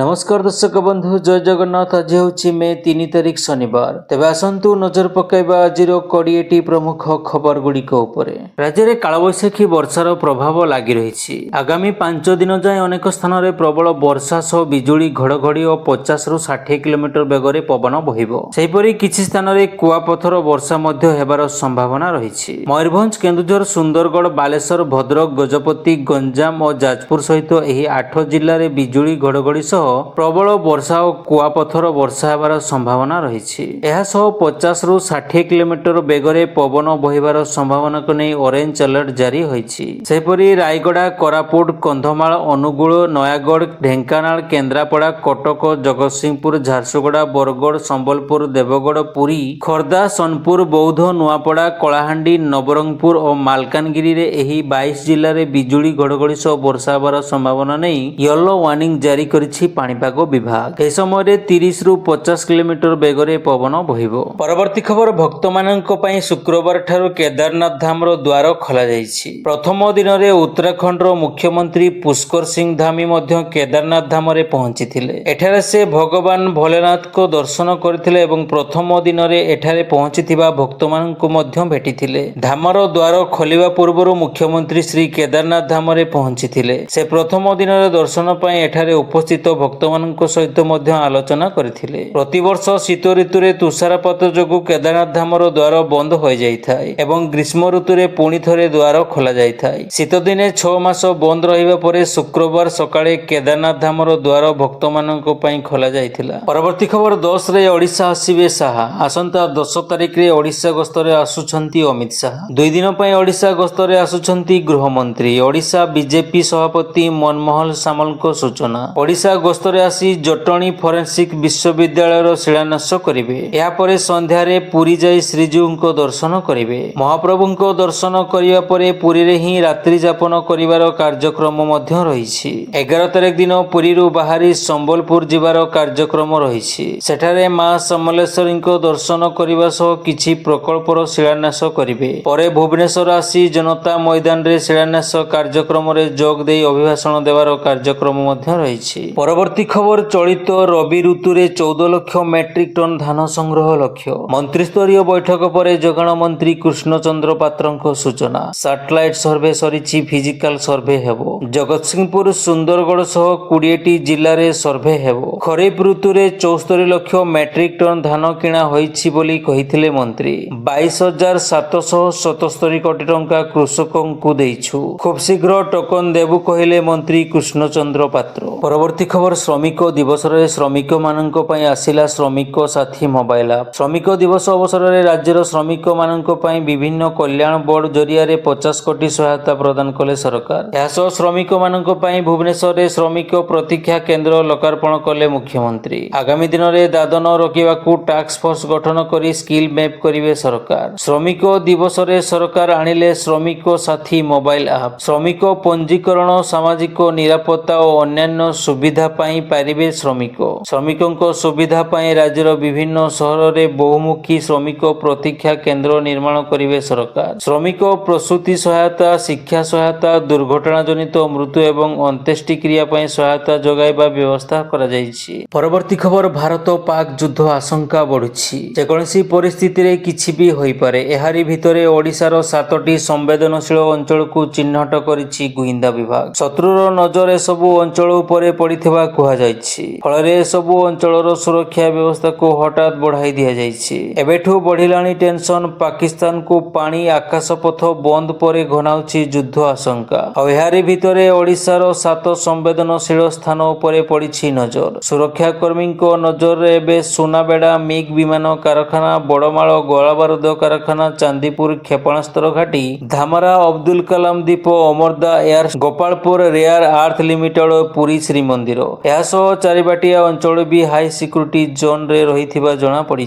नमस्कार दर्शक बंधु जय जगन्नाथ। आज हूँ मे 3 तारिख शनिवार। तेज आसतु नजर पकाइबा आज 20टी प्रमुख खबर गुड़िक राज्य में कालबैशाखी वर्षार प्रभाव लगी रही। आगामी 5 दिन जाए अनेक स्थान में प्रबल वर्षा सह बिजुली घड़घड़ी और 50 ରୁ 60 किलोमीटर बेगर पवन बहिबरी किसी स्थान में कुआपथर वर्षा होबार संभावना रही। मयूरभंज केन्दुझर सुंदरगढ़ बालेश्वर भद्रक गजपति गंजाम और जाजपुर सहित यह 8 जिले में बिजुली घड़घड़ी प्रबल वर्षा और कुआपथर वर्षा होबार संभावना रही। 50 ରୁ 60 किलोमीटर बेगरे पवन बहिबार संभावना को नहीं ऑरेंज अलर्ट जारी होईछि। सेपरि रायगड़ा कोरापुट कंधमाल अनुगुल नयागढ़ ढेंकानाल केन्द्रापड़ा कटक जगतसिंहपुर झारसुगुड़ा बरगढ़ संबलपुर देवगढ़ पुरी खोर्धा सोनपुर बौद्ध नुआपड़ा कलाहांडी नवरंगपुर और मालकानगिरी रे एही 22 जिले में बिजुली घड़घड़ी सह वर्षा होबार संभावना नहीं येलो वार्निंग जारी करिछि पाणीपाग विभाग। ए समय 30 ରୁ 50 किलोमीटर बेगरे पवन बहिबो। परवर्ती खबर भक्त माननक पई शुक्रवार ठारू केदारनाथ धाम रो द्वार खोला जाईछि। प्रथम दिन रे उत्तराखंड रो मुख्यमंत्री पुष्कर सिंह धामी मध्य केदारनाथ धाम रे पहुंचीथिले। एठारे से भगवान भोलेनाथ को दर्शन करथिले एवं प्रथम दिन रे एठारे पहुंचीथिबा भक्त माननक मध्य भेटिथिले। धामर द्वार खोलिबा पूर्वरु मुख्यमंत्री श्री केदारनाथ धाम रे पहुंचीथिले। से प्रथम दिन रे दर्शन पई एठारे उपस्थित भक्त माननक सहित मध्य आलोचना करथिले। प्रतिवर्ष शीत ऋतु रे तुषारपात जोगु केदारनाथ धामर द्वार बंद हो जाइथाय एवं ग्रीष्म ऋतु रे पुणी थरे द्वार खोला जाइथाय। शीत दिने 6 मास बंद रहिबा परे शुक्रवार सकाळे केदारनाथ धामर द्वार भक्त माननक पई खोला जाइथिला। परवर्ती खबर 10 रे ओडिशा आसीबे शाह। आसंता 10 तारिख रे ओडिशा गस्त रे आसुछंती अमित शाह। 2 दिन पई ओडिशा गस्त रे आसुछंती गृहमंत्री। ओडिशा बीजेपी सभापति मनमोहन सामलको सूचना। ओडिशा गस्तरे आसी जटणी फोरेंसिक विश्वविद्यालय शिलान्यास करेंगे। यापर संध्यारे पुरी जाई श्रीजीव दर्शन करेंगे। महाप्रभु दर्शन करने पर पुरी रे ही रात्रि जापन करिवार कार्यक्रम रही। 11 तारिख दिन पुरी बाहरी संबलपुर जिबार कार्यक्रम रही। सेठारे मां समलेश्वरी दर्शन करने सह किछि प्रकल्पर शिलान्यास करेंगे। पर भुवनेश्वर आसी जनता मैदान रे शिलान्यास कार्यक्रम रे जोग देई अभिभाषण देवार कार्यक्रम रही। परवर्ती खबर चलित रवि ऋतु रे 14 लाख मेट्रिक टन धान संग्रह लक्ष्य। मंत्रिस्तरीय बैठक पर जोगाण मंत्री कृष्णचंद्र पात्र सूचना। सैटेलाइट सर्वे सरिछि फिजिकल सर्वे हेबो। जगतसिंहपुर सुंदरगढ़ सह 20टी जिल्ला रे सर्वे हेबो। खरीफ ऋतु रे 74 लाख मेट्रिक टन धान किणा होईछि बोली कहिथिले मंत्री। 22,777 कोटी टंका कृषकंकु देइछु। खूब शीघ्र टोकन देबु कहिले मंत्री कृष्णचंद्र पात्र। परवर्ती खबर श्रमिक दिवस रे श्रमिक माननक पई आसिला श्रमिक साथी मोबाइल ऐप। श्रमिक दिवस अवसर रे राज्यर श्रमिक माननक पई विभिन्न कल्याण बोर्ड जरिया रे 50 कोटी सहायता प्रदान कले सरकार। यासो श्रमिक माननक पई भुवनेश्वर रे श्रमिक प्रतीक्षा केंद्र लोकार्पण कले मुख्यमंत्री। आगामी दिन रे दादन रोकिबाकू टास्क फोर्स गठन करी स्किल मैप करिवे सरकार। श्रमिक दिवस रे सरकार आनिले श्रमिक साथी मोबाइल ऐप। श्रमिक पंजीकरण सामाजिक निरापत्ता और अन्यान्य सुविधा पाई पारिबे श्रमिक। श्रमिकों सुविधा पाई राज्यर विभिन्न सहर में बहुमुखी श्रमिक प्रतीक्षा केंद्र निर्माण करिवे सरकार। श्रमिक प्रसूति सहायता शिक्षा सहायता दुर्घटना जनित मृत्यु एवं अंत्येष्टि क्रिया पाई सहायता जोगाइबा व्यवस्था करा जाइछि। परवर्ती खबर भारत पाक युद्ध आशंका बढ़ुछि। जेकोसी परिस्थिति रे किछि भी होई पारे। एहारी भितरे ओडिशार 7टी संवेदनशील अंचल को चिन्हट करिछि गुइंदा विभाग। शत्रुर नजर एसबु अंचल उपरे पड़िथिबा कुहा जाइछि। फଳରେ एसबु अंचलर सुरक्षा व्यवस्था को हठात बढ़ाई दिया जाइछि। एबेठु बढ़िलाणी टेंशन। पाकिस्तान को पानी आकाशपथ बंद पर घनाउछि युद्ध आशंका। और एहारी भितरे ओडिशार 7 संवेदनशील स्थान उपरे पड़िछि नजर। सुरक्षा कर्मी नजर एबे सुनाबेड़ा मिग विमान कारखाना बड़माल गोलाबारुद कारखाना चांदीपुर क्षेपणास्त्र घाटी धामरा अब्दुल कलाम द्वीप अमरदा एयर गोपालपुर रेयर आर्थ लिमिटेड पुरी श्रीमंदिर। चारिबाटिया अंचल भी हाई सिक्योरिटी जोन रे रही जना पड़ी।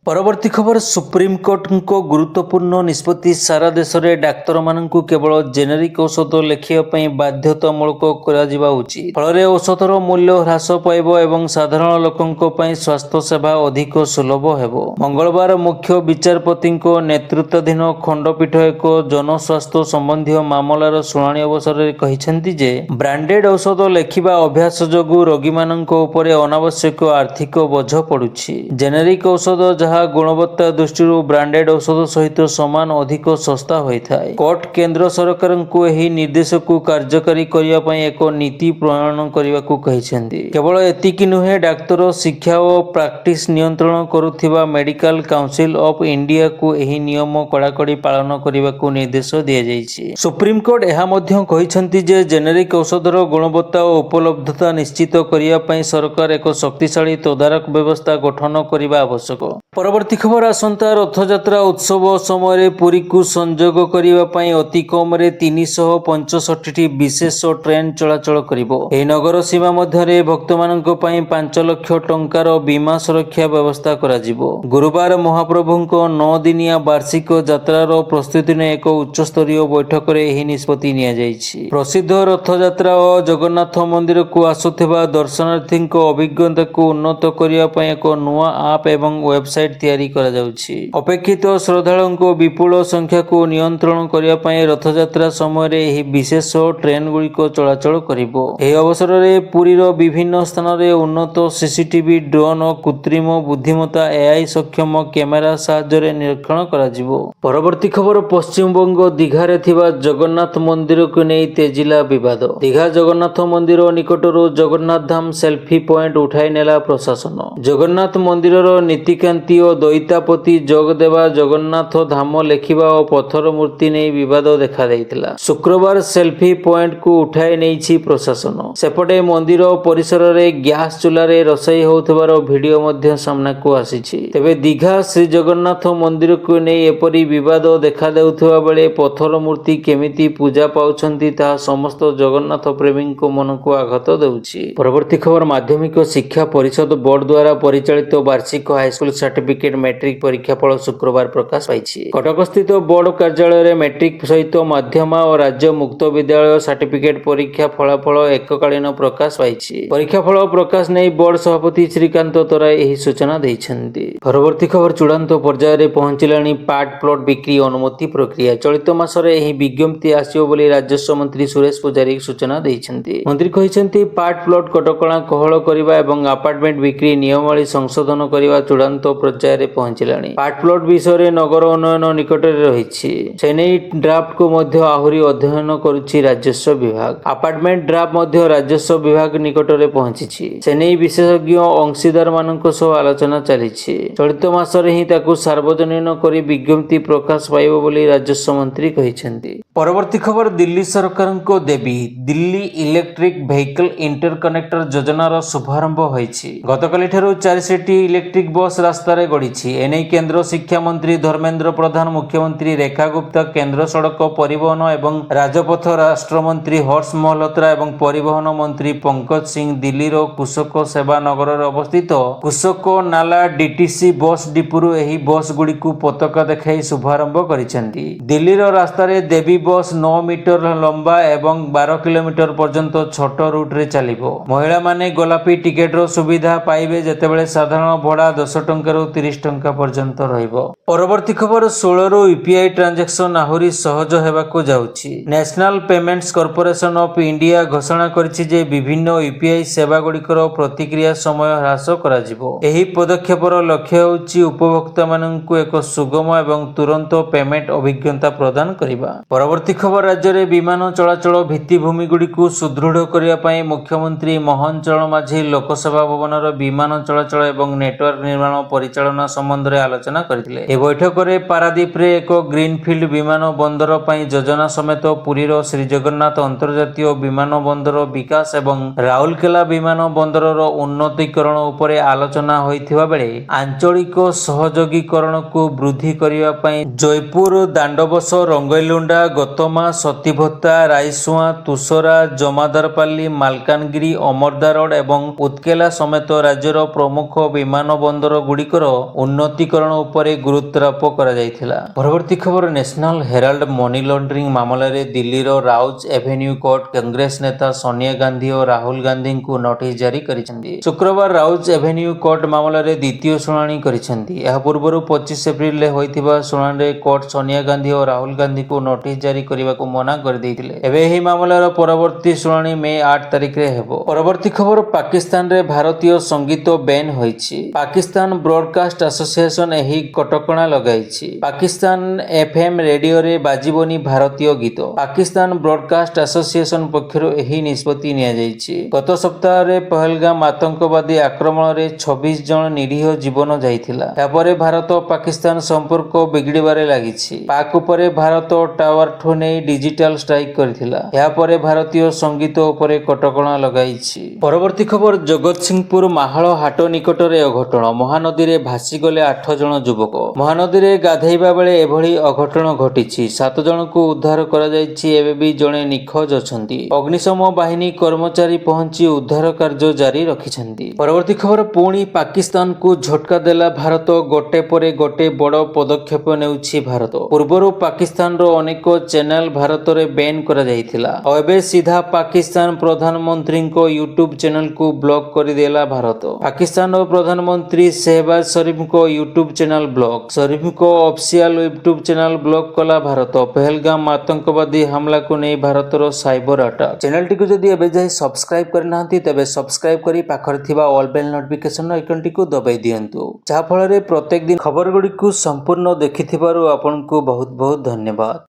ପରବର୍ତ୍ତୀ ଖବର ସୁପ୍ରିମକୋର୍ଟଙ୍କ ଗୁରୁତ୍ୱପୂର୍ଣ୍ଣ ନିଷ୍ପତ୍ତି ସାରା ଦେଶରେ ଡାକ୍ତରମାନଙ୍କୁ କେବଳ ଜେନେରିକ୍ ଔଷଧ ଲେଖିବା ପାଇଁ ବାଧ୍ୟତାମୂଳକ କରାଯିବା ଉଚିତ। ଫଳରେ ଔଷଧର ମୂଲ୍ୟ ହ୍ରାସ ପାଇବ ଏବଂ ସାଧାରଣ ଲୋକଙ୍କ ପାଇଁ ସ୍ୱାସ୍ଥ୍ୟ ସେବା ଅଧିକ ସୁଲଭ ହେବ। ମଙ୍ଗଳବାର ମୁଖ୍ୟ ବିଚାରପତିଙ୍କ ନେତୃତ୍ୱାଧୀନ ଖଣ୍ଡପୀଠ ଏକ ଜନସ୍ୱାସ୍ଥ୍ୟ ସମ୍ବନ୍ଧୀୟ ମାମଲାର ଶୁଣାଣି ଅବସରରେ କହିଛନ୍ତି ଯେ ବ୍ରାଣ୍ଡେଡ୍ ଔଷଧ ଲେଖିବା ଅଭ୍ୟାସ ଯୋଗୁଁ ରୋଗୀମାନଙ୍କ ଉପରେ ଅନାବଶ୍ୟକ ଆର୍ଥିକ ବୋଝ ପଡୁଛି। ଜେନେରିକ୍ ଔଷଧ ଯାହା ଗୁଣବତ୍ତା ଦୃଷ୍ଟିରୁ ବ୍ରାଣ୍ଡେଡ୍ ଔଷଧ ସହିତ ସମାନ ଅଧିକ ଶସ୍ତା ହୋଇଥାଏ। କୋର୍ଟ କେନ୍ଦ୍ର ସରକାରଙ୍କୁ ଏହି ନିର୍ଦ୍ଦେଶକୁ କାର୍ଯ୍ୟକାରୀ କରିବା ପାଇଁ ଏକ ନୀତି ପ୍ରଣୟନ କରିବାକୁ କହିଛନ୍ତି। କେବଳ ଏତିକି ନୁହେଁ, ଡାକ୍ତର ଶିକ୍ଷା ଓ ପ୍ରାକ୍ଟିସ୍ ନିୟନ୍ତ୍ରଣ କରୁଥିବା ମେଡିକାଲ କାଉନସିଲ୍ ଅଫ୍ ଇଣ୍ଡିଆକୁ ଏହି ନିୟମ କଡ଼ାକଡ଼ି ପାଳନ କରିବାକୁ ନିର୍ଦ୍ଦେଶ ଦିଆଯାଇଛି। ସୁପ୍ରିମକୋର୍ଟ ଏହା ମଧ୍ୟ କହିଛନ୍ତି ଯେ ଜେନେରିକ୍ ଔଷଧର ଗୁଣବତ୍ତା ଓ ଉପଲବ୍ଧତା ନିଶ୍ଚିତ କରିବା ପାଇଁ ସରକାର ଏକ ଶକ୍ତିଶାଳୀ ତଦାରଖ ବ୍ୟବସ୍ଥା ଗଠନ କରିବା ଆବଶ୍ୟକ। ପରବର୍ତ୍ତୀ ଖବର ଆସନ୍ତା ରଥଯାତ୍ରା ଉତ୍ସବ ସମୟରେ ପୁରୀକୁ ସଂଯୋଗ କରିବା ପାଇଁ ଅତି କମରେ 365ଟି ବିଶେଷ ଟ୍ରେନ୍ ଚଳାଚଳ କରିବ। ଏହି ନଗର ସୀମା ମଧ୍ୟରେ ଭକ୍ତମାନଙ୍କ ପାଇଁ 5 ଲକ୍ଷ ଟଙ୍କାର ବୀମା ସୁରକ୍ଷା ବ୍ୟବସ୍ଥା କରାଯିବ। ଗୁରୁବାର ମହାପ୍ରଭୁଙ୍କ 9 ଦିନିଆ ବାର୍ଷିକ ଯାତ୍ରାର ପ୍ରସ୍ତୁତି ନେଇ ଏକ ଉଚ୍ଚସ୍ତରୀୟ ବୈଠକରେ ଏହି ନିଷ୍ପତ୍ତି ନିଆଯାଇଛି। ପ୍ରସିଦ୍ଧ ରଥଯାତ୍ରା ଓ ଜଗନ୍ନାଥ ମନ୍ଦିରକୁ ଆସୁଥିବା ଦର୍ଶନାର୍ଥୀଙ୍କ ଅଭିଜ୍ଞତାକୁ ଉନ୍ନତ କରିବା ପାଇଁ ଏକ ନୂଆ ଆପ୍ ଏବଂ ୱେବସାଇଟ୍ ତିଆରି କରାଯାଉଛି। ଅପେକ୍ଷିତ ଶ୍ରଦ୍ଧାଳୁଙ୍କ ବିପୁଳ ସଂଖ୍ୟାକୁ ନିୟନ୍ତ୍ରଣ କରିବା ପାଇଁ ରଥଯାତ୍ରା ସମୟରେ ଏହି ବିଶେଷ ଟ୍ରେନ୍‌ଗୁଡ଼ିକ ଚଳାଚଳ କରିବ। ଏହି ଅବସରରେ ପୁରୀର ବିଭିନ୍ନ ସ୍ଥାନରେ ଉନ୍ନତ ସିସିଟିଭି, ଡ୍ରୋନ୍ ଓ କୃତ୍ରିମ ବୁଦ୍ଧିମତ୍ତା AI ସକ୍ଷମ କ୍ୟାମେରା ସାହାଯ୍ୟରେ ନିରୀକ୍ଷଣ କରାଯିବ। ପରବର୍ତ୍ତୀ ଖବର ପଶ୍ଚିମବଙ୍ଗ ଦୀଘାରେ ଥିବା ଜଗନ୍ନାଥ ମନ୍ଦିରକୁ ନେଇ ତେଜିଲା ବିବାଦ। ଦୀଘା ଜଗନ୍ନାଥ ମନ୍ଦିର ନିକଟରୁ ଜଗନ୍ନାଥ ଧାମ ସେଲ୍ଫି ପଏଣ୍ଟ ଉଠାଇ ନେଲା ପ୍ରଶାସନ। ଜଗନ୍ନାଥ ମନ୍ଦିରର ନୀତିକାନ୍ତି ଓ ଦଇତାପତି ଯୋଗ ଦେବା ଜଗନ୍ନାଥ ଧାମ ଲେଖିବା ଓ ପଥର ମୂର୍ତ୍ତି ନେଇ ବିବାଦ ଦେଖାଦେଇଥିଲା। ଶୁକ୍ରବାର ସେଲ୍ଫି ପଏଣ୍ଟକୁ ଉଠାଇ ନେଇଛି ପ୍ରଶାସନ। ସେପଟେ ମନ୍ଦିର ପରିସରରେ ଗ୍ୟାସ୍ ଚୁଲାରେ ରୋଷେଇ ହେଉଥିବାର ଭିଡିଓ ମଧ୍ୟ ସାମ୍ନାକୁ ଆସିଛି। ତେବେ ଦୀଘା ଶ୍ରୀଜଗନ୍ନାଥ ମନ୍ଦିରକୁ ନେଇ ଏପରି ବିବାଦ ଦେଖାଦେଉଥିବା ବେଳେ ପଥର ମୂର୍ତ୍ତି କେମିତି ପୂଜା ପାଉଛନ୍ତି ତାହା ସମସ୍ତ ଜଗନ୍ନାଥ ପ୍ରେମୀଙ୍କ ମନକୁ ଆଘାତ ଦେଉଛି। ପରବର୍ତ୍ତୀ ଖବର ମାଧ୍ୟମିକ ଶିକ୍ଷା ପରିଷଦ ବୋର୍ଡ ଦ୍ୱାରା ପରିଚାଳିତ ବାର୍ଷିକ ହାଇସ୍କୁଲ ସାର୍ଟିଫିକେଟ ମେଟ୍ରିକ ପରୀକ୍ଷା ଫଳ ଶୁକ୍ରବାର ପ୍ରକାଶ ପାଇଛି। କଟକସ୍ଥିତ ବୋର୍ଡ କାର୍ଯ୍ୟାଳୟରେ ମେଟ୍ରିକ ସହିତ ମାଧ୍ୟମା ଓ ରାଜ୍ୟ ମୁକ୍ତ ବିଦ୍ୟାଳୟ ସାର୍ଟିଫିକେଟ ପରୀକ୍ଷା ଫଳାଫଳ ଏକକାଳୀନ ପ୍ରକାଶ ପାଇଛି। ପରୀକ୍ଷା ଫଳ ପ୍ରକାଶ ନେଇ ବୋର୍ଡ ସଭାପତି ଶ୍ରୀକାନ୍ତ ତରାଇ ଏହି ସୂଚନା ଦେଇଛନ୍ତି। ପରବର୍ତ୍ତୀ ଖବର ଚୂଡ଼ାନ୍ତ ପର୍ଯ୍ୟାୟରେ ପହଞ୍ଚିଲାଣି ପାର୍ଟ ପ୍ଲଟ ବିକ୍ରି ଅନୁମତି ପ୍ରକ୍ରିୟା। ଚଳିତ ମାସରେ ଏହି ବିଜ୍ଞପ୍ତି ଆସିବ ବୋଲି ରାଜସ୍ୱ ମନ୍ତ୍ରୀ ସୁରେଶ ପୂଜାରୀ ସୂଚନା ଦେଇଛନ୍ତି। ମନ୍ତ୍ରୀ କହିଛନ୍ତି, ପାର୍ଟ ପ୍ଲଟ କଟକଣା କୋହଳ କରିବା ଏବଂ ଆପାର୍ଟମେଣ୍ଟ ବିକ୍ରି ନିୟମାବଳୀ ସଂଶୋଧନ କରିବା ଚୂଡ଼ାନ୍ତ ପର୍ଯ୍ୟାୟରେ ପହଞ୍ଚିଲାଣି। ପାର୍ଟ ପ୍ଲଟ ବିଷୟରେ ନଗର ଉନ୍ନୟନ ନିକଟରେ ରହିଛି। ସେନେଇ ଡ୍ରାଫ୍ଟକୁ ମଧ୍ୟ ଆହୁରି ଅଧ୍ୟୟନ କରୁଛି ରାଜସ୍ୱ ବିଭାଗ। ଆପାର୍ଟମେଣ୍ଟ ଡ୍ରାଫ୍ଟ ମଧ୍ୟ ରାଜସ୍ୱ ବିଭାଗ ନିକଟରେ ପହଞ୍ଚିଛି। ସେନେଇ ବିଶେଷଜ୍ଞ ଅଂଶୀଦାରମାନଙ୍କ ସହ ଆଲୋଚନା ଚାଲିଛି। ଚଳିତ ମାସରେ ହିଁ ତାକୁ ସାର୍ବଜନୀନ କରି ବିଜ୍ଞପ୍ତି ପ୍ରକାଶ ପାଇବ ବୋଲି ରାଜସ୍ୱ ମନ୍ତ୍ରୀ କହିଛନ୍ତି। ପରବର୍ତ୍ତୀ ଖବର ଦିଲ୍ଲୀ ସରକାରଙ୍କ ଦେବୀ ଦିଲ୍ଲୀ ଇଲେକ୍ଟ୍ରିକ୍ ଭେହିକଲ ଇଣ୍ଟରକନେକ୍ଟର ଯୋଜନାର ଶୁଭାରମ୍ଭ ହୋଇଛି। ଗତକାଲିଠାରୁ 400ଟି ଇଲେକ୍ଟ୍ରିକ୍ ବସ୍ ରାସ୍ତାରେ ଗଡ଼ିଛି। ଏନେଇ କେନ୍ଦ୍ର ଶିକ୍ଷାମନ୍ତ୍ରୀ ଧର୍ମେନ୍ଦ୍ର ପ୍ରଧାନ, ମୁଖ୍ୟମନ୍ତ୍ରୀ ରେଖା ଗୁପ୍ତା, କେନ୍ଦ୍ର ସଡ଼କ ପରିବହନ ଏବଂ ରାଜପଥ ରାଷ୍ଟ୍ରମନ୍ତ୍ରୀ ହର୍ଷ ମଲହୋତ୍ରା ଏବଂ ପରିବହନ ମନ୍ତ୍ରୀ ପଙ୍କଜ ସିଂ ଦିଲ୍ଲୀର କୁଶୋକ ସେବା ନଗରରେ ଅବସ୍ଥିତ କୁଶୋକ ନାଲା DTC ବସ୍ ଡିପୋରୁ ଏହି ବସ୍ ଗୁଡ଼ିକୁ ପତାକା ଦେଖାଇ ଶୁଭାରମ୍ଭ କରିଛନ୍ତି। ଦିଲ୍ଲୀର ରାସ୍ତାରେ ଦେବୀ ବସ୍ 9 ମିଟର ଲମ୍ବା ଏବଂ 12 କିଲୋମିଟର ପର୍ଯ୍ୟନ୍ତ ଛୋଟ ରୁଟ୍‌ରେ ଚାଲିବ। ମହିଳାମାନେ ଗୋଲାପୀ ଟିକେଟର ସୁବିଧା ପାଇବେ, ଯେତେବେଳେ ସାଧାରଣ ଭଡ଼ା 10 ଟଙ୍କାରୁ 30 ଟଙ୍କା ପର୍ଯ୍ୟନ୍ତ ରହିବ। ପରବର୍ତ୍ତୀ ଖବର 16ରୁ UPI ଟ୍ରାଞ୍ଜାକ୍ସନ ଆହୁରି ସହଜ ହେବାକୁ ଯାଉଛି। National payments corporation of India ଘୋଷଣା କରିଛି ଯେ ବିଭିନ୍ନ UPI ସେବାଗୁଡ଼ିକର ପ୍ରତିକ୍ରିୟା ସମୟ ହ୍ରାସ କରାଯିବ। ଏହି ପଦକ୍ଷେପର ଲକ୍ଷ୍ୟ ହେଉଛି ଉପଭୋକ୍ତାମାନଙ୍କୁ ଏକ ସୁଗମ ଏବଂ ତୁରନ୍ତ ପେମେଣ୍ଟ ଅଭିଜ୍ଞତା ପ୍ରଦାନ କରିବା। ପରବର୍ତ୍ତୀ ଖବର ରାଜ୍ୟରେ ବିମାନ ଚଳାଚଳ ଭିତ୍ତିଭୂମିଗୁଡ଼ିକୁ ସୁଦୃଢ଼ କରିବା ପାଇଁ ମୁଖ୍ୟମନ୍ତ୍ରୀ ମୋହନ ଚରଣ ମାଝୀ ଲୋକସେବା ଭବନର ବିମାନ ଚଳାଚଳ ଏବଂ ନେଟୱାର୍କ ନିର୍ମାଣ ପରିଚାଳନା ସମ୍ବନ୍ଧରେ ଆଲୋଚନା କରିଥିଲେ। ଏହି ବୈଠକରେ ପାରାଦୀପରେ ଏକ ଗ୍ରୀନଫିଲ୍ଡ ବିମାନ ବନ୍ଦର ପାଇଁ ଯୋଜନା ସମେତ ପୁରୀର ଶ୍ରୀଜଗନ୍ନାଥ ଅନ୍ତର୍ଜାତୀୟ ବିମାନ ବନ୍ଦର ବିକାଶ ଏବଂ ରାଉରକେଲା ବିମାନ ବନ୍ଦରର ଉନ୍ନତୀକରଣ ଉପରେ ଆଲୋଚନା ହୋଇଥିବା ବେଳେ ଆଞ୍ଚଳିକ ସହଯୋଗୀକରଣକୁ ବୃଦ୍ଧି କରିବା ପାଇଁ ଜୟପୁର, ଦାଣ୍ଡବସ, ରଙ୍ଗେଇଲୁଣ୍ଡା, ଗତମା, ସତୀଭତ୍ତା, ରାଇସୁଆଁ, ତୁଷରା, ଜମାଦାରପାଲି, ମାଲକାନଗିରି, ଅମରଦା ରୋଡ ଏବଂ ଉତ୍କେଲା ସମେତ ରାଜ୍ୟର ପ୍ରମୁଖ ବିମାନ ବନ୍ଦର ଗୁଡ଼ିକର ଉନ୍ନତିକରଣ ଉପରେ ଗୁରୁତ୍ୱାରୋପ କରାଯାଇଥିଲା। ପରବର୍ତ୍ତୀ ଖବର ନ୍ୟାସନାଲ ହେରାଲ୍ଡ ମନି ଲଣ୍ଡରିଂ ମାମଲାରେ ଦିଲ୍ଲୀର ରାଉଜ ଏଭେନ୍ୟୁ କୋର୍ଟ କଂଗ୍ରେସ ନେତା ସୋନିଆ ଗାନ୍ଧୀ ଓ ରାହୁଲ ଗାନ୍ଧୀଙ୍କୁ ନୋଟିସ୍ ଜାରି କରିଛନ୍ତି। ଶୁକ୍ରବାର ରାଉଜ ଏଭେନ୍ୟୁ କୋର୍ଟ ମାମଲାରେ ଦ୍ୱିତୀୟ ଶୁଣାଣି କରିଛନ୍ତି। ଏହା ପୂର୍ବରୁ 25 ଏପ୍ରିଲରେ ହୋଇଥିବା ଶୁଣାଣିରେ କୋର୍ଟ ସୋନିଆ ଗାନ୍ଧୀ ଓ ରାହୁଲ ଗାନ୍ଧୀଙ୍କୁ ନୋଟିସ୍ ଜାରି କରିବାକୁ ମନା କରିଦେଇଥିଲେ। ଏବେ ଏହି ମାମଲାର ପରବର୍ତ୍ତୀ ଶୁଣାଣି ମେ 8 ତାରିଖରେ ହେବ। ପରବର୍ତ୍ତୀ ଖବର ପାକିସ୍ତାନରେ ଭାରତୀୟ ସଙ୍ଗୀତ ବେନ୍ ହୋଇଛି। ପାକିସ୍ତାନ ବ୍ରଡକାଷ୍ଟ ଆସୋସିଏସନ ଏହି କଟକଣା ଲଗାଇଛି। ପାକିସ୍ତାନ ଏଫଏମ୍ ରେଡିଓରେ ବାଜିବନି ଭାରତୀୟ ଗୀତ। ପାକିସ୍ତାନ ବ୍ରଡକାଷ୍ଟ ଆସୋସିଏସନ ପକ୍ଷରୁ ଏହି ନିଷ୍ପତ୍ତି ନିଆଯାଇଛି। ଗତ ସପ୍ତାହରେ ପହଲଗାମ ଆତଙ୍କବାଦୀ ଆକ୍ରମଣରେ 26 ଜଣ ନିରୀହ ଜୀବନ ଯାଇଥିଲା। ଏହାପରେ ଭାରତ ଓ ପାକିସ୍ତାନ ସମ୍ପର୍କ ବିଗିଡ଼ିବାରେ ଲାଗିଛି। ପାକ୍ ଉପରେ ଭାରତ ଟାୱାରଠୁ ନେଇ ଡିଜିଟାଲ ଷ୍ଟ୍ରାଇକ୍ କରିଥିଲା। ଏହାପରେ ଭାରତୀୟ ସଙ୍ଗୀତ ଉପରେ କଟକଣା ଲଗାଇଛି। ପରବର୍ତ୍ତୀ ଖବର ଜଗତସିଂହପୁର ମାହାଳ ହାଟ ନିକଟରେ ଅଘଟଣ। ମହାନଦୀରେ ଭାସିଗଲେ 8 ଜଣ ଯୁବକ। ମହାନଦୀରେ ଗାଧେଇବା ବେଳେ ଏଭଳି ଅଘଟଣ ଘଟିଛି। 7 ଜଣଙ୍କୁ ଉଦ୍ଧାର କରାଯାଇଛି। ଏବେ ବି ଜଣେ ନିଖୋଜ ଅଛନ୍ତି। ଅଗ୍ନିଶମ ବାହିନୀ କର୍ମଚାରୀ ପହଞ୍ଚି ଉଦ୍ଧାର କାର୍ଯ୍ୟ ଜାରି ରଖିଛନ୍ତି। ପରବର୍ତ୍ତୀ ଖବର ପୁଣି ପାକିସ୍ତାନକୁ ଝଟକା ଦେଲା ଭାରତ। ଗୋଟେ ପରେ ଗୋଟେ ବଡ଼ ପଦକ୍ଷେପ ନେଉଛି ଭାରତ। ପୂର୍ବରୁ ପାକିସ୍ତାନର ଅନେକ ଚ୍ୟାନେଲ ଭାରତରେ ବ୍ୟାନ୍ କରାଯାଇଥିଲା। ଆଉ ଏବେ ସିଧା ପାକିସ୍ତାନ ପ୍ରଧାନମନ୍ତ୍ରୀଙ୍କ ୟୁଟ୍ୟୁବ ଚ୍ୟାନେଲକୁ ବ୍ଲକ୍ କରିଦେଲା ଭାରତ। ପାକିସ୍ତାନର ପ୍ରଧାନମନ୍ତ୍ରୀ ସେହବାଜ ସରିଫଙ୍କ ୟୁଟ୍ୟୁବ ଚ୍ୟାନେଲ ବ୍ଲକ୍। ସରିଫଙ୍କ ଅଫିସିଆଲ ୟୁଟ୍ୟୁବ ଚ୍ୟାନେଲ ବ୍ଲକ୍ କଲା ଭାରତ। ପହଲଗାମ ଆତଙ୍କବାଦୀ ହାମଲାକୁ ନେଇ ଭାରତର ସାଇବର ଆଟାକ୍। ଚ୍ୟାନେଲଟିକୁ ଯଦି ଏବେ ଯାଏ ସବସ୍କ୍ରାଇବ କରିନାହାନ୍ତି ତେବେ ସବସ୍କ୍ରାଇବ କରି ପାଖରେ ଥିବା ଅଲ୍ ବେଲ୍ ନୋଟିଫିକେସନ ଆଇକନଟିକୁ ଦବାଇ ଦିଅନ୍ତୁ। ଯାହାଫଳରେ ପ୍ରତ୍ୟେକ ଦିନ ଖବରଗୁଡ଼ିକୁ ସମ୍ପୂର୍ଣ୍ଣ ଦେଖିଥିବାରୁ ଆପଣଙ୍କୁ ବହୁତ ବହୁତ ଧନ୍ୟବାଦ।